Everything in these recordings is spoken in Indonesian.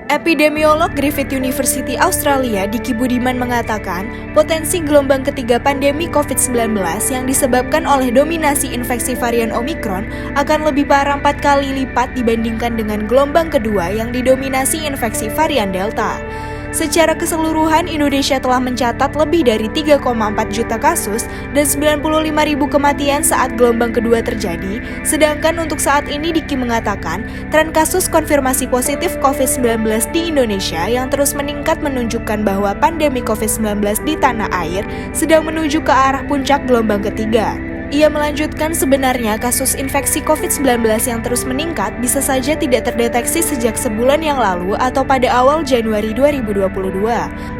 Epidemiolog Griffith University Australia, Diki Budiman mengatakan, potensi gelombang ketiga pandemi COVID-19 yang disebabkan oleh dominasi infeksi varian Omicron akan lebih parah 4 kali lipat dibandingkan dengan gelombang kedua yang didominasi infeksi varian Delta. Secara keseluruhan, Indonesia telah mencatat lebih dari 3,4 juta kasus dan 95.000 kematian saat gelombang kedua terjadi. Sedangkan untuk saat ini, Diki mengatakan, tren kasus konfirmasi positif COVID-19 di Indonesia yang terus meningkat menunjukkan bahwa pandemi COVID-19 di tanah air sedang menuju ke arah puncak gelombang ketiga. Ia melanjutkan, sebenarnya kasus infeksi COVID-19 yang terus meningkat bisa saja tidak terdeteksi sejak sebulan yang lalu atau pada awal Januari 2022.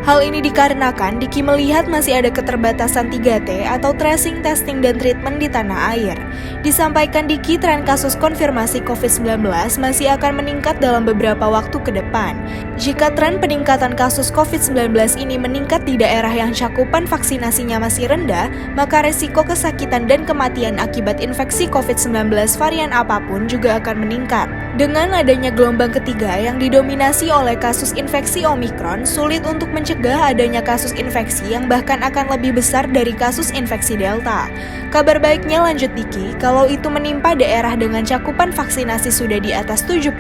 Hal ini dikarenakan Diki melihat masih ada keterbatasan 3T atau tracing, testing, dan treatment di tanah air. Disampaikan Diki, tren kasus konfirmasi COVID-19 masih akan meningkat dalam beberapa waktu ke depan. Jika tren peningkatan kasus COVID-19 ini meningkat di daerah yang cakupan vaksinasinya masih rendah, maka resiko kesakitan dan kematian akibat infeksi COVID-19 varian apapun juga akan meningkat. Dengan adanya gelombang ketiga yang didominasi oleh kasus infeksi Omicron, sulit untuk mencegah adanya kasus infeksi yang bahkan akan lebih besar dari kasus infeksi Delta. Kabar baiknya, lanjut Diki, kalau itu menimpa daerah dengan cakupan vaksinasi sudah di atas 70%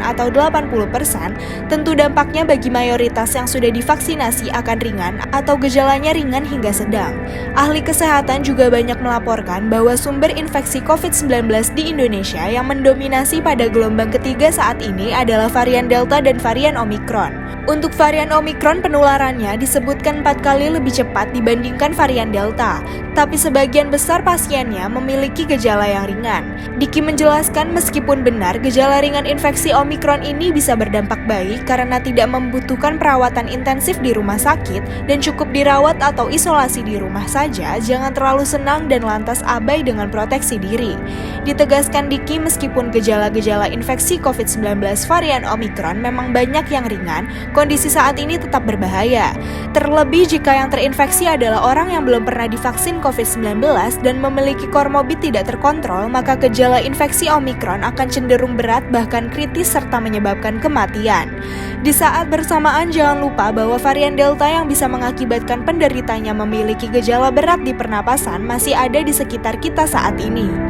atau 80%, tentu dampaknya bagi mayoritas yang sudah divaksinasi akan ringan atau gejalanya ringan hingga sedang. Ahli kesehatan juga banyak melaporkan bahwa sumber infeksi COVID-19 di Indonesia yang mendominasi pada gelombang ketiga saat ini adalah varian Delta dan varian Omicron. Untuk varian Omicron, penularannya disebutkan 4 kali lebih cepat dibandingkan varian Delta, tapi sebagian besar pasiennya memiliki gejala yang ringan. Diki menjelaskan, meskipun benar gejala ringan infeksi Omicron ini bisa berdampak baik karena tidak membutuhkan perawatan intensif di rumah sakit dan cukup dirawat atau isolasi di rumah saja, jangan terlalu senang dan lantas abai dengan proteksi diri. Ditegaskan Diki, meskipun gejala-gejala infeksi COVID-19 varian Omicron memang banyak yang ringan, kondisi saat ini tetap berbahaya. Terlebih jika yang terinfeksi adalah orang yang belum pernah divaksin COVID-19 dan memiliki komorbid tidak terkontrol, maka gejala infeksi Omicron akan cenderung berat bahkan kritis serta menyebabkan kematian. Di saat bersamaan, jangan lupa bahwa varian Delta yang bisa mengakibatkan penderitanya memiliki gejala berat di pernapasan masih ada di sekitar kita saat ini.